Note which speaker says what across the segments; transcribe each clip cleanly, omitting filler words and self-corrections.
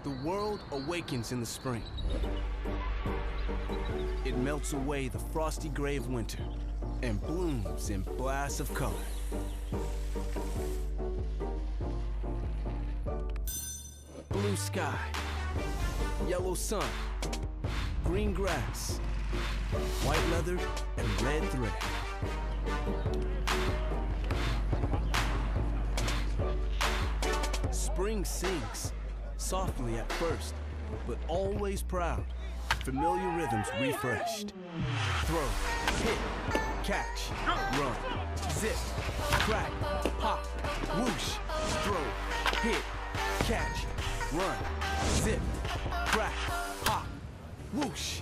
Speaker 1: The world awakens in the spring. It melts away the frosty gray of winter and blooms in blasts of color. Blue sky, yellow sun, green grass, white leather, and red thread. Spring sings, softly at first, but always proud. Familiar rhythms refreshed. Throw, hit, catch, run, zip, crack, pop, whoosh. Throw, hit, catch, run, zip, crack, pop, whoosh.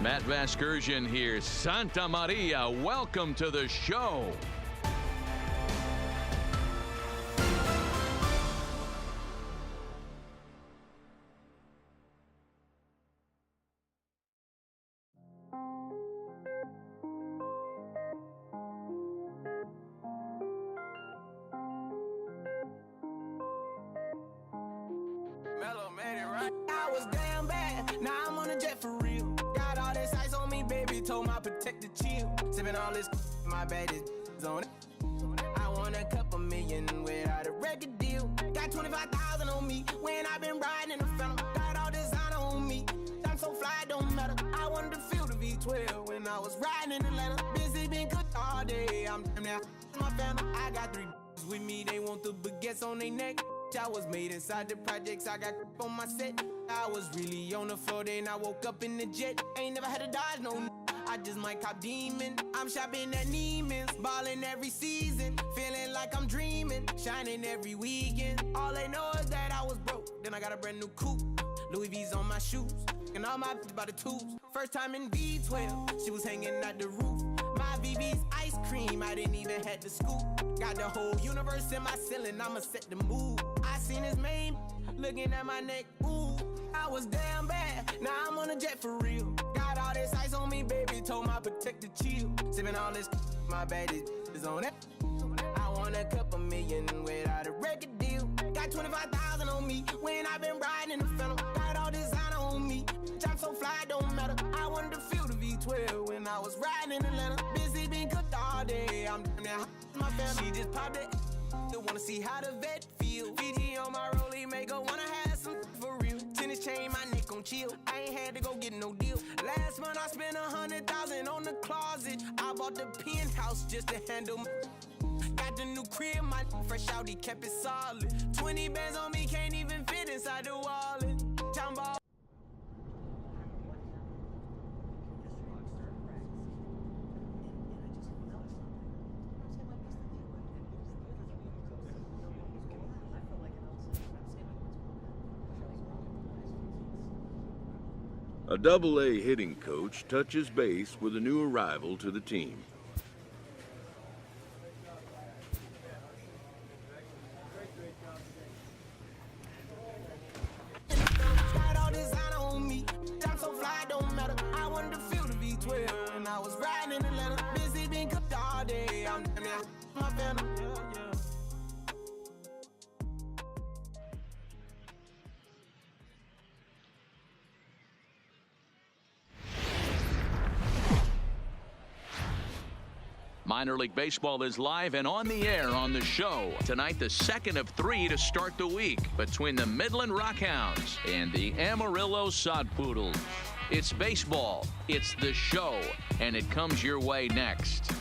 Speaker 2: Matt Vasgersian here. Santa Maria, welcome to the show.
Speaker 3: Mellow made it right. I was damn bad. Now I'm on a jet for real. Got all this ice on me, baby. Told my protector chill. Sipping all this, my bad is on it. I want a couple million without a record deal. Got 25,000 on me when I been riding in the phantom. Got all designer on me. I'm so fly, it don't matter. I wanted to feel the V12 when I was riding in Atlanta. Busy been cooked all day. I'm damn now my phantom. I got 3 with me. They want the baguettes on their neck. I was made inside the projects, I got on my set. I was really on the floor, then I woke up in the jet. Ain't never had to dodge no I just might cop demon. I'm shopping at Neiman's, balling every season. Feeling like I'm dreaming, shining every weekend. All they know is that I was broke, then I got a brand new coupe. Louis V's on my shoes, and all my by the tubes. First time in V12, she was hanging at the roof. My VV's ice cream, I didn't even have to scoop. Got the whole universe in my ceiling, I'ma set the mood. I seen his mane, looking at my neck, ooh. I was damn bad, now I'm on a jet for real. Got all this ice on me, baby, told my protector chill. Sipping all this, my bad is on it. I want a couple million without a record deal. Got 25,000 on me when I been riding in the phantom. Got all designer on me, I'm so fly, it don't matter. I wanted to feel the V12 when I was riding in Atlanta. Busy been cooked all day, I'm down there, my family. She just popped it, they wanna see how the vet feel. Fiji on my rollie, make her wanna have some for real. Tennis chain, my neck on chill, I ain't had to go get no deal. Last month I spent 100,000 on the closet. I bought the penthouse just to handle my got the new crib, my fresh out, he kept it solid. 20 bands on me, can't even fit inside the wallet. Town ball.
Speaker 4: A Double-A hitting coach touches base with a new arrival to the team.
Speaker 3: Got all designer on me, I'm so fly, it don't matter. I wanted to feel the V12 when I was riding in Atlanta. Busy been cooked all day, I'm down there, my phantom.
Speaker 2: Minor League Baseball is live and on the air on the show. Tonight, the second of 3 to start the week between the Midland Rockhounds and the Amarillo Sodpoodles. It's baseball, it's the show, and it comes your way next.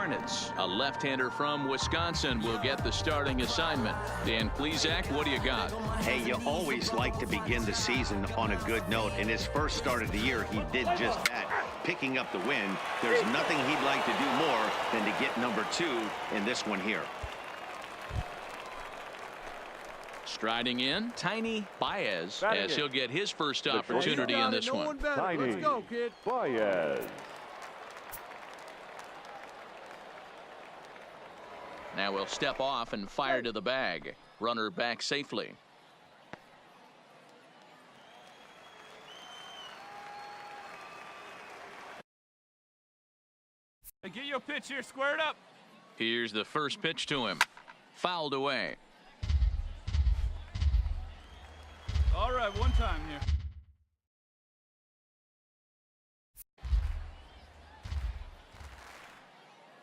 Speaker 2: Hornets. A left-hander from Wisconsin will get the starting assignment. Dan Plesac, what do you got?
Speaker 5: Hey, you always like to begin the season on a good note. In his first start of the year, he did just that, picking up the win. There's nothing he'd like to do more than to get number 2 in this one here.
Speaker 2: Striding in, Tiny Baez, as he'll get his first opportunity in this one.
Speaker 6: Tiny Let's go, kid. Baez.
Speaker 2: Now we'll step off and fire to the bag. Runner back safely.
Speaker 7: Hey, get your pitch here squared up.
Speaker 2: Here's the first pitch to him. Fouled away.
Speaker 7: All right, one time here.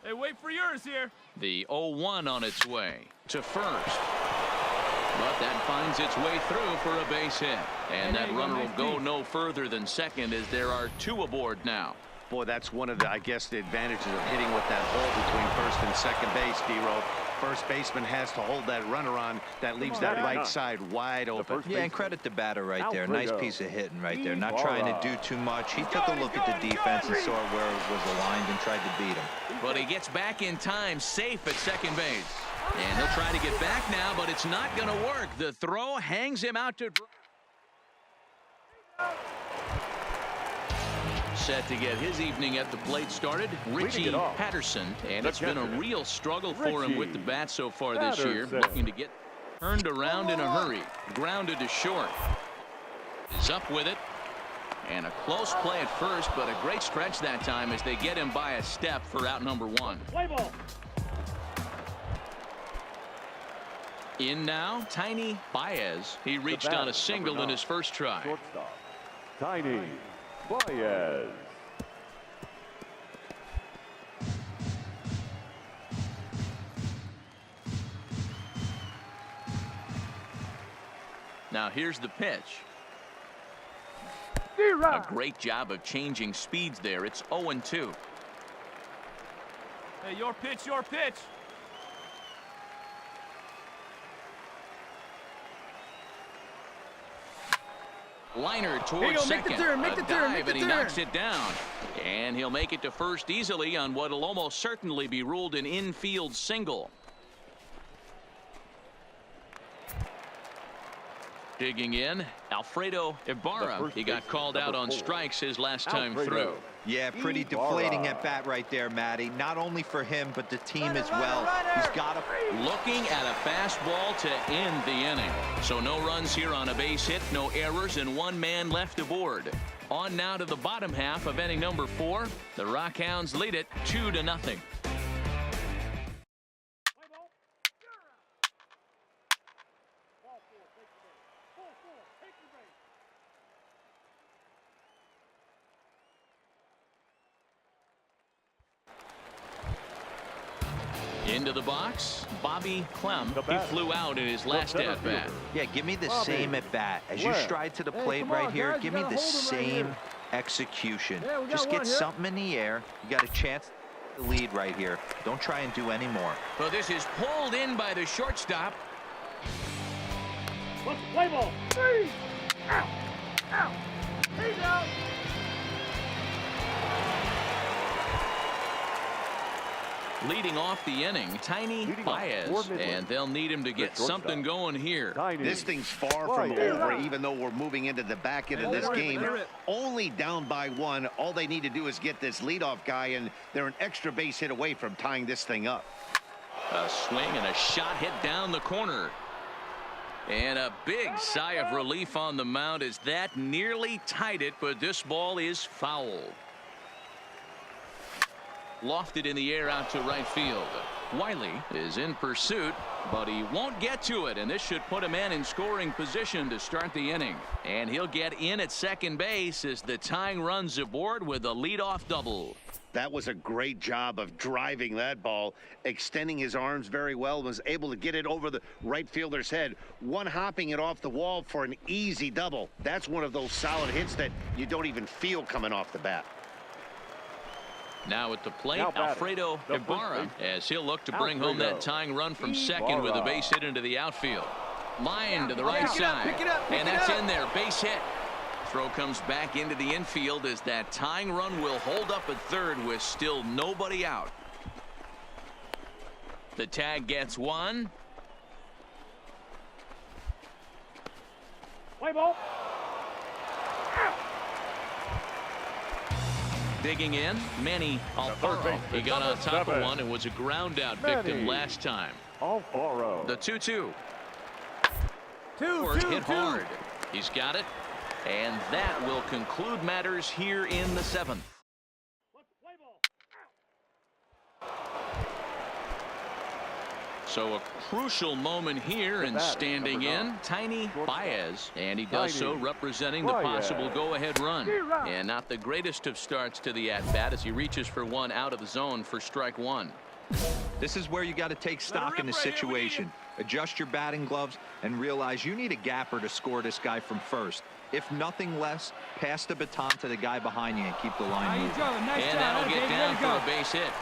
Speaker 7: Hey, wait for yours here.
Speaker 2: The 0-1 on its way to first. But that finds its way through for a base hit. And that runner will go no further than second as there are 2 aboard now.
Speaker 5: Boy, that's one of the, I guess, the advantages of hitting with that hole between first and second base, D-Row. First baseman has to hold that runner on. That leaves that right side wide open.
Speaker 8: Yeah, and credit the batter right there. Nice piece of hitting right there. Not trying to do too much. He took a look at the defense and saw where it was aligned and tried to beat him.
Speaker 2: But he gets back in time, safe at second base. And he'll try to get back now, but it's not going to work. The throw hangs him out to... Set to get his evening at the plate started, Richie Patterson, and it's been a real struggle for him with the bat so far this year, looking to get turned around in a hurry. Grounded to short. Is up with it, and a close play at first, but a great stretch that time as they get him by a step for out number 1. In now, Tiny Baez. He reached on a single in his first try.
Speaker 6: Shortstop, Tiny Baez.
Speaker 2: Now here's the pitch. A great job of changing speeds there. It's 0-2.
Speaker 7: Hey, your pitch, your pitch.
Speaker 2: Liner towards second. A dive, and he knocks it down. And he'll make it to first easily on what will almost certainly be ruled an infield single. Digging in, Alfredo Ibarra. He got called out on strikes his last time through.
Speaker 8: Yeah, pretty deflating at bat right there, Matty. Not only for him, but the team as well. He's got to...
Speaker 2: Looking at a fastball to end the inning. So no runs here on a base hit, no errors, and 1 man left aboard. On now to the bottom half of inning number 4. The Rockhounds lead it 2-0. Into the box, Bobby Clem. He flew out in his last at-bat.
Speaker 8: Yeah, give me the same at-bat. As you stride to the plate right here, give me the same execution. Just get something in the air. You got a chance to lead right here. Don't try and do any more.
Speaker 2: Well, this is pulled in by the shortstop.
Speaker 6: Play ball. 3. Out. Out. He's out.
Speaker 2: Leading off the inning, Tiny Baez, and they'll need him to get something going here.
Speaker 5: This thing's far from over, even though we're moving into the back end of this game. Only down by 1. All they need to do is get this leadoff guy, and they're an extra base hit away from tying this thing up.
Speaker 2: A swing and a shot hit down the corner. And a big sigh of relief on the mound as that nearly tied it, but this ball is foul. Lofted in the air out to right field. Wiley is in pursuit, but he won't get to it, and this should put a man in scoring position to start the inning. And he'll get in at second base as the tying runs aboard with a leadoff double.
Speaker 5: That was a great job of driving that ball, extending his arms very well, was able to get it over the right fielder's head, one-hopping it off the wall for an easy double. That's one of those solid hits that you don't even feel coming off the bat.
Speaker 2: Now at the plate, Alfredo Ibarra, as he'll look to bring home that tying run from second with a base hit into the outfield. Line to the right side, and that's in there, base hit. Throw comes back into the infield as that tying run will hold up at third with still nobody out. The tag gets one.
Speaker 6: Play ball.
Speaker 2: Digging in, Manny Alfaro. He got on top of one and was a ground out victim last time.
Speaker 6: Alfaro.
Speaker 2: The 2-2. Hit hard. He's got it. And that will conclude matters here in the 7th. So a crucial moment here, and standing in, Tiny Baez, and he does so representing the possible go-ahead run. And not the greatest of starts to the at-bat as he reaches for one out of the zone for strike one.
Speaker 8: This is where you got to take stock in the situation. Adjust your batting gloves and realize you need a gapper to score this guy from first. If nothing less, pass the baton to the guy behind you and keep the line moving.
Speaker 2: And that'll get down for a base hit.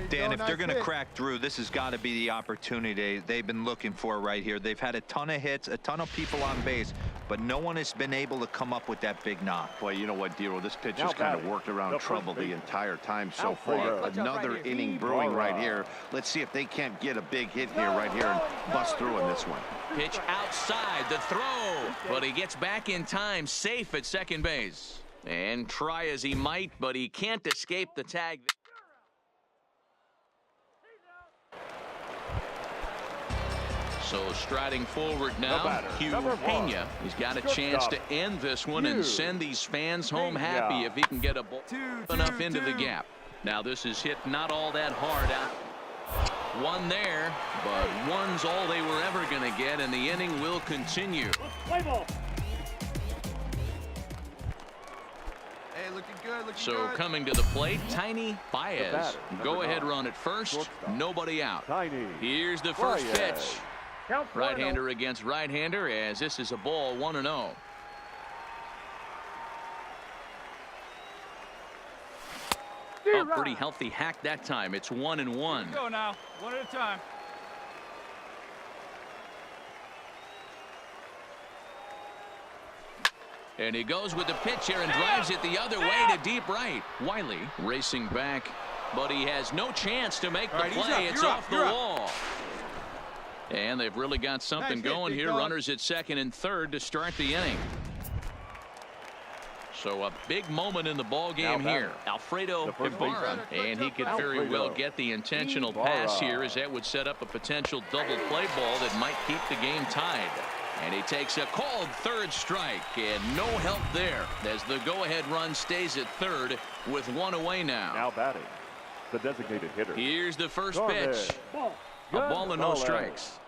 Speaker 8: Dan, if they're going to crack through, this has got to be the opportunity they've been looking for right here. They've had a ton of hits, a ton of people on base, but no one has been able to come up with that big knock.
Speaker 5: Boy, you know what, Dero, this pitch has kind of worked around trouble the entire time so far. Another inning brewing right here. Let's see if they can't get a big hit here right here and bust through in this one.
Speaker 2: Pitch outside, the throw, but he gets back in time, safe at second base. And try as he might, but he can't escape the tag. So striding forward now, Hugh Pena. He's got a chance to end this one and send these fans home happy if he can get a ball enough into the gap. Now this is hit not all that hard out. One there, but one's all they were ever going to get, and the inning will continue. So coming to the plate, Tiny Baez. Go-ahead run at first, nobody out. Here's the first pitch. Right-hander against right-hander, as this is a ball 1-0. A pretty healthy hack that time. It's 1-1.
Speaker 7: Go now, one at a time.
Speaker 2: And he goes with the pitch here and drives it the other way to deep right. Wiley racing back, but he has no chance to make the play. It's off the wall. And they've really got something going here. Runners at second and third to start the inning. So a big moment in the ball game here. Alfredo Ibarra, and he could very well get the intentional pass here, as that would set up a potential double play ball that might keep the game tied. And he takes a called third strike, and no help there as the go-ahead run stays at third with one away now.
Speaker 6: Now batting, the designated hitter.
Speaker 2: Here's the first pitch. A ball and no strikes.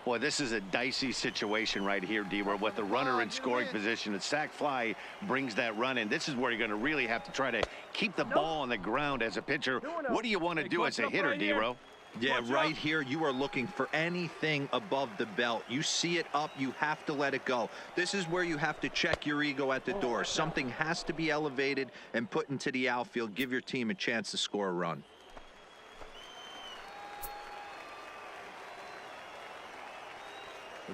Speaker 5: Boy, this is a dicey situation right here, D-Ware, with the runner in scoring position. The sac fly brings that run in. This is where you're going to really have to try to keep the ball on the ground as a pitcher. What do you want to do as a hitter, D-Ro?
Speaker 8: Yeah, right here, you are looking for anything above the belt. You see it up, you have to let it go. This is where you have to check your ego at the door. Something has to be elevated and put into the outfield. Give your team a chance to score a run.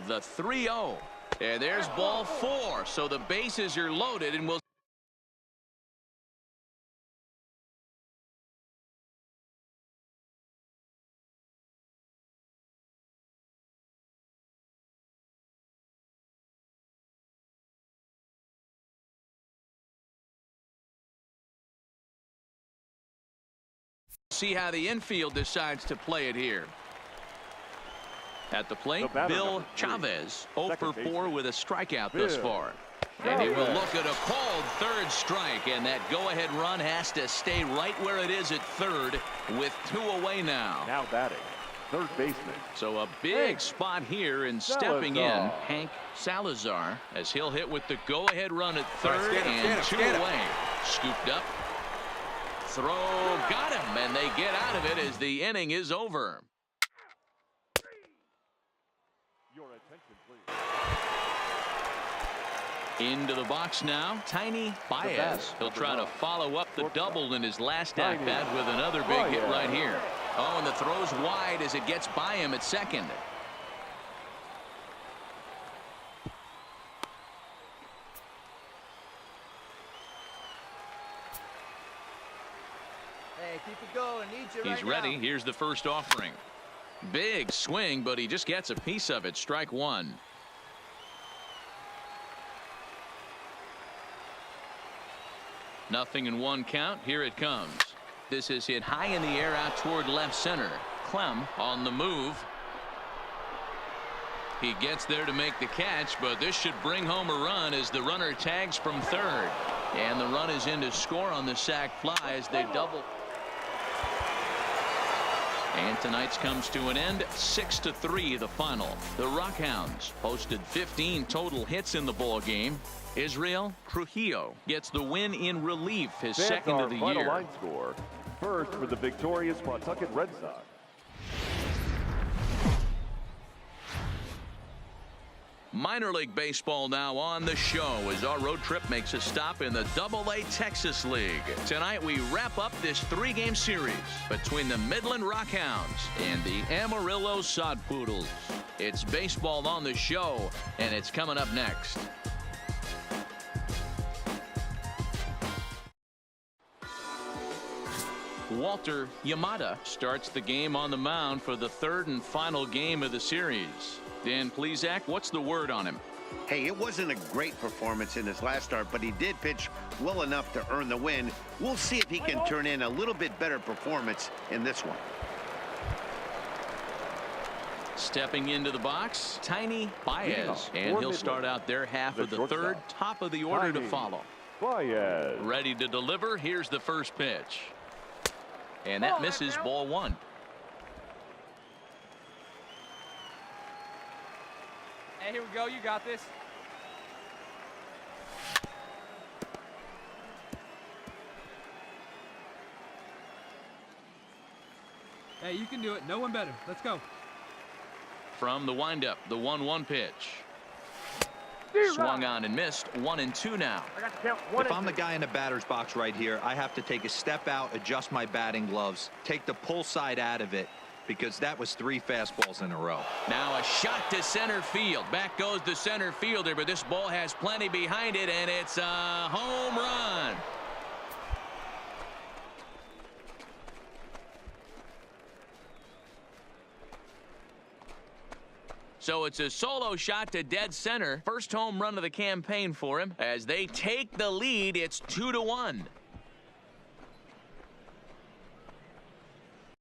Speaker 2: The 3-0. And there's ball 4. So the bases are loaded, and we'll see how the infield decides to play it here. At the plate, Bill Chavez, 0 for 4 with a strikeout thus far. And he will look at a called third strike, and that go-ahead run has to stay right where it is at third with 2 away now.
Speaker 6: Now batting, third baseman.
Speaker 2: So a big spot here, and stepping in, Hank Salazar, as he'll hit with the go-ahead run at third and 2 away. Scooped up. Throw, got him, and they get out of it as the inning is over.
Speaker 6: Your attention, please.
Speaker 2: Into the box now, Tiny Baez. He'll try to follow up the double in his last at-bat with another big hit right here. Oh, and the throw's wide as it gets by him at second.
Speaker 9: Hey, keep it going. Need you
Speaker 2: He's
Speaker 9: right
Speaker 2: ready.
Speaker 9: now.
Speaker 2: Here's the first offering. Big swing, but he just gets a piece of it. Strike one. Nothing in one count. Here it comes. This is hit high in the air out toward left center. Clem on the move. He gets there to make the catch, but this should bring home a run as the runner tags from third. And the run is in to score on the sac fly as they double. And tonight's comes to an end. 6-3 the final. The Rockhounds posted 15 total hits in the ball game. Israel Trujillo gets the win in relief, his second of the
Speaker 6: final
Speaker 2: year.
Speaker 6: line score. First for the victorious Pawtucket Red Sox.
Speaker 2: Minor League Baseball now on the show as our road trip makes a stop in the AA Texas League. Tonight we wrap up this three-game series between the Midland Rockhounds and the Amarillo Sod Poodles. It's baseball on the show, and it's coming up next. Walter Yamada starts the game on the mound for the third and final game of the series. Dan Plesac, what's the word on him?
Speaker 5: Hey, it wasn't a great performance in his last start, but he did pitch well enough to earn the win. We'll see if he can turn in a little bit better performance in this one.
Speaker 2: Stepping into the box, Tiny Baez, and he'll start out their half of the third, top of the order to follow.
Speaker 6: Baez.
Speaker 2: Ready to deliver. Here's the first pitch. And that misses, ball one.
Speaker 7: Hey, here we go. You got this. Hey, you can do it. No one better. Let's go.
Speaker 2: From the windup, the 1-1 pitch. Swung on and missed. 1-2 now.
Speaker 8: If I'm the guy in the batter's box right here, I have to take a step out, adjust my batting gloves, take the pull side out of it, because that was 3 fastballs in a row.
Speaker 2: Now a shot to center field. Back goes the center fielder, but this ball has plenty behind it, and it's a home run. So it's a solo shot to dead center. First home run of the campaign for him. As they take the lead, it's 2-1.